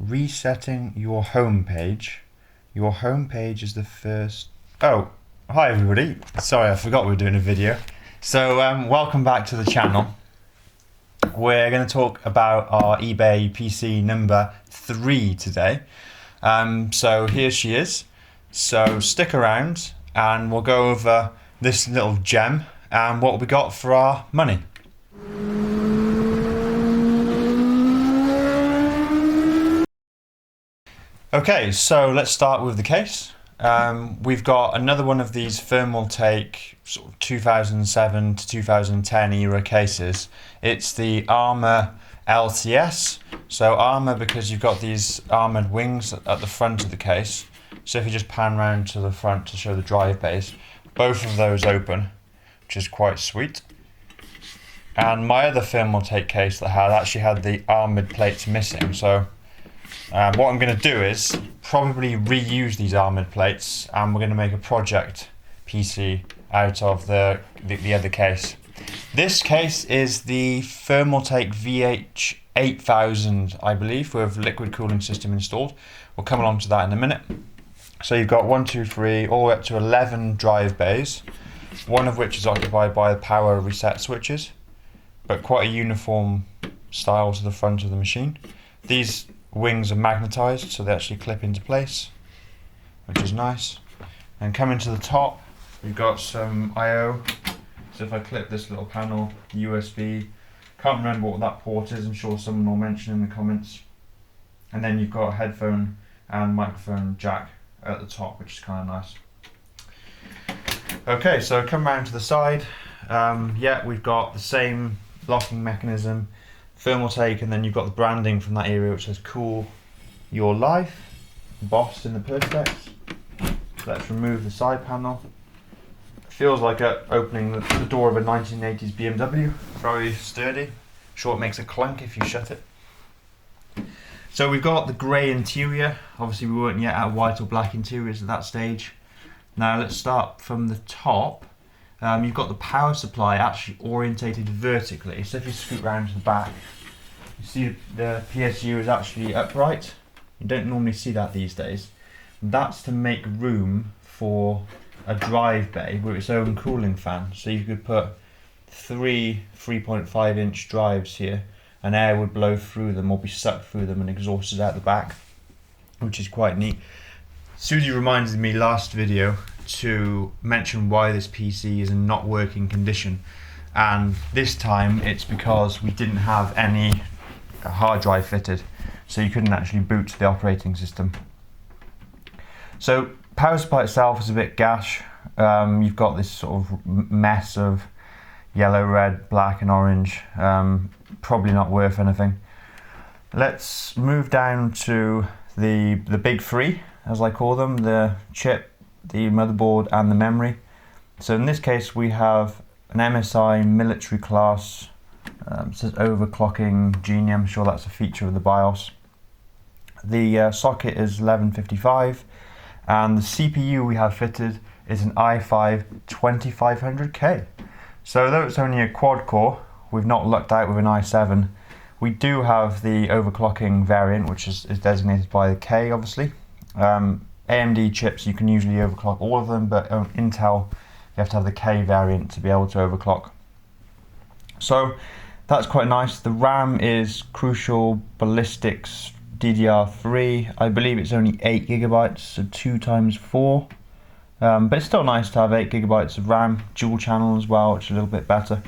resetting your home page. Your home page is the first. Oh, hi everybody. Sorry, I forgot we were doing a video. So welcome back to the channel. We're going to talk about our eBay PC number 3 today. So here she is. So stick around and we'll go over this little gem and what we got for our money. Okay, so let's start with the case. We've got another one of these Thermaltake sort of 2007 to 2010 era cases. It's the Armour LTS. So Armour because you've got these armoured wings at the front of the case. So if you just pan round to the front to show the drive bays, both of those open, which is quite sweet. And my other Thermaltake case that actually had the armoured plates missing. So what I'm going to do is probably reuse these armoured plates, and we're going to make a project PC out of the other case. This case is the Thermaltake VH8000, I believe, with liquid cooling system installed. We'll come along to that in a minute. So you've got 1, 2, 3, all the way up to 11 drive bays, one of which is occupied by the power reset switches, but quite a uniform style to the front of the machine. These wings are magnetized, so they actually clip into place, which is nice. And coming to the top, we've got some I/O. So if I clip this little panel, USB, can't remember what that port is, I'm sure someone will mention in the comments. And then you've got a headphone and microphone jack at the top, which is kind of nice. Okay, so come round to the side. Yeah, we've got the same locking mechanism, Thermaltake, and then you've got the branding from that area which says "Cool Your Life," embossed in the perspex. Let's remove the side panel. It feels like opening the door of a 1980s BMW. Very sturdy. Sure, it makes a clunk if you shut it. So we've got the grey interior. Obviously we weren't yet at white or black interiors at that stage. Now let's start from the top. You've got the power supply actually orientated vertically. So if you scoot round to the back, you see the PSU is actually upright. You don't normally see that these days. That's to make room for a drive bay with its own cooling fan. So you could put 3 3.5-inch drives here, and air would blow through them or be sucked through them and exhausted out the back, which is quite neat. Suzy reminded me last video to mention why this PC is in not working condition, and this time it's because we didn't have any hard drive fitted, so you couldn't actually boot the operating system. So power supply itself is a bit gash. You've got this sort of mess of yellow, red, black and orange. Probably not worth anything. Let's move down to the big three, as I call them: the chip, the motherboard and the memory. So in this case we have an MSI military class, it says overclocking Genie, I'm sure that's a feature of the BIOS. The socket is 1155 and the CPU we have fitted is an i5 2500K. So though it's only a quad core, we've not lucked out with an i7. We do have the overclocking variant, which is designated by the K obviously. AMD chips, you can usually overclock all of them, but on Intel, you have to have the K variant to be able to overclock. So that's quite nice. The RAM is Crucial Ballistics DDR3. I believe it's only 8 gigabytes, so 2 times 4. But it's still nice to have 8 gigabytes of RAM, dual channel as well, which is a little bit better.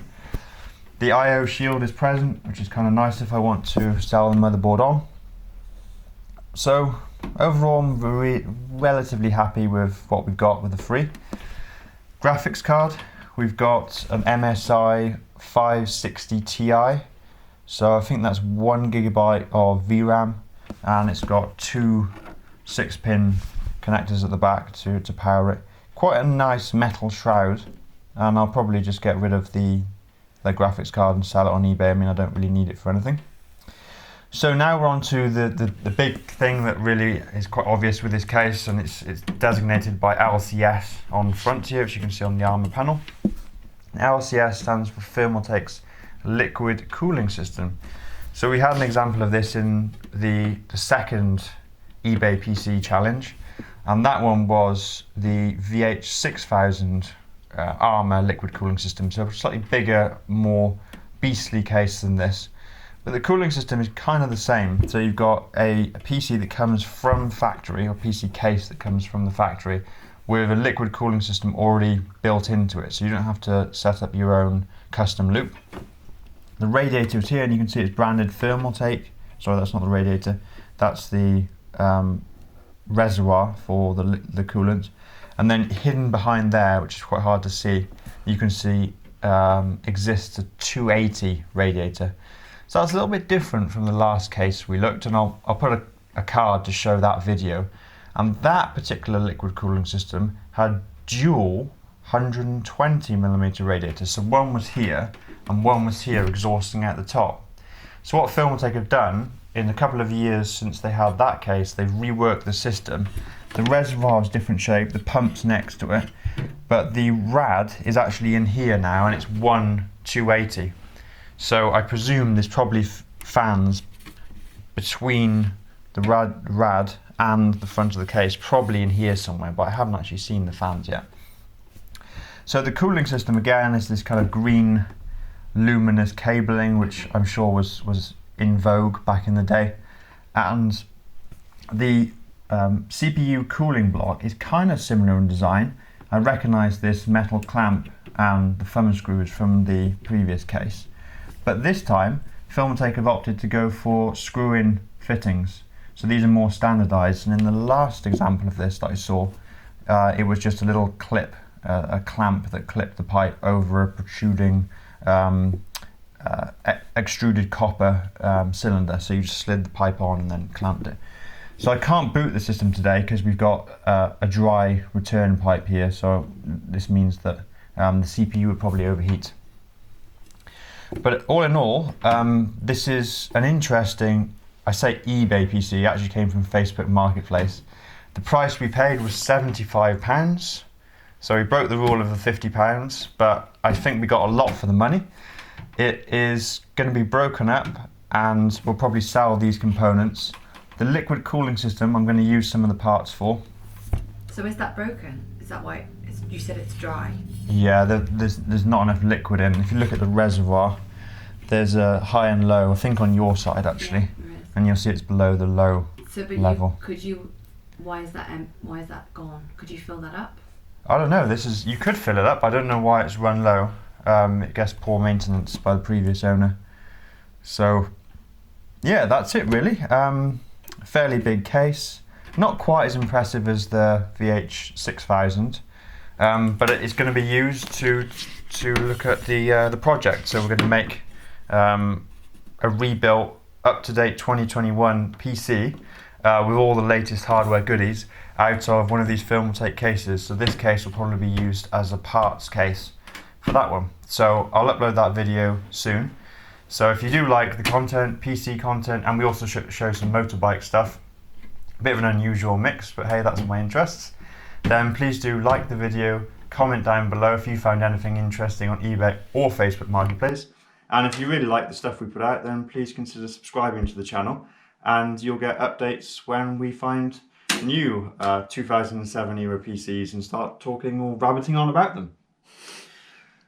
The I/O shield is present, which is kind of nice if I want to sell the motherboard on. So overall, I'm relatively happy with what we've got with the 3. Graphics card, we've got an MSI 560 Ti. So I think that's 1 gigabyte of VRAM, and it's got 2 6-pin connectors at the back to power it. Quite a nice metal shroud, and I'll probably just get rid of the graphics card and sell it on eBay. I mean, I don't really need it for anything. So now we're on to the big thing that really is quite obvious with this case, and it's designated by LCS on the front here, which you can see on the Armour panel. LCS stands for Thermaltake's liquid cooling system. So we had an example of this in the second eBay PC challenge, and that one was the VH6000 Armour liquid cooling system. So slightly bigger, more beastly case than this. But the cooling system is kind of the same. So you've got a PC that comes from factory, or PC case that comes from the factory, with a liquid cooling system already built into it. So you don't have to set up your own custom loop. The radiator is here, and you can see it's branded Thermaltake. Sorry, that's not the radiator. That's the reservoir for the coolant. And then hidden behind there, which is quite hard to see, you can see exists a 280 radiator. So that's a little bit different from the last case we looked, and I'll put a card to show that video. And that particular liquid cooling system had dual 120mm radiators. So one was here and one was here exhausting out the top. So what Thermaltake have done in a couple of years since they had that case, they've reworked the system. The reservoir is different shape, the pump's next to it, but the rad is actually in here now, and it's 280. So I presume there's probably fans between the rad and the front of the case, probably in here somewhere, but I haven't actually seen the fans yet. So the cooling system again is this kind of green luminous cabling, which I'm sure was in vogue back in the day. And the CPU cooling block is kind of similar in design. I recognise this metal clamp and the thumb screws from the previous case. But this time, Thermaltake have opted to go for screw-in fittings. So these are more standardised, and in the last example of this that I saw, it was just a little clip, a clamp that clipped the pipe over a protruding extruded copper cylinder. So you just slid the pipe on and then clamped it. So I can't boot the system today because we've got a dry return pipe here, so this means that the CPU would probably overheat. But all in all, this is an interesting, I say eBay PC, it actually came from Facebook Marketplace. The price we paid was £75, so we broke the rule of the £50, but I think we got a lot for the money. It is going to be broken up, and we'll probably sell these components. The liquid cooling system, I'm going to use some of the parts for. So is that broken? Is that why you said it's dry? Yeah, there's not enough liquid in. If you look at the reservoir, there's a high and low, I think on your side actually, yeah, and you'll see it's below the low level. Why is that gone? Could you fill that up? I don't know, you could fill it up, I don't know why it's run low. It gets poor maintenance by the previous owner. So yeah, that's it really. Fairly big case, not quite as impressive as the VH6000, but it's going to be used to look at the project. So we're going to make a rebuilt, up-to-date 2021 PC with all the latest hardware goodies out of one of these Thermaltake cases. So this case will probably be used as a parts case for that one. So I'll upload that video soon. So if you do like the content, PC content, and we also show some motorbike stuff, a bit of an unusual mix, but hey, that's my interests, then please do like the video, comment down below if you found anything interesting on eBay or Facebook Marketplace. And if you really like the stuff we put out, then please consider subscribing to the channel, and you'll get updates when we find new 2007 era PCs and start talking or rabbiting on about them.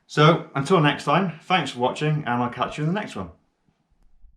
So until next time, thanks for watching, and I'll catch you in the next one.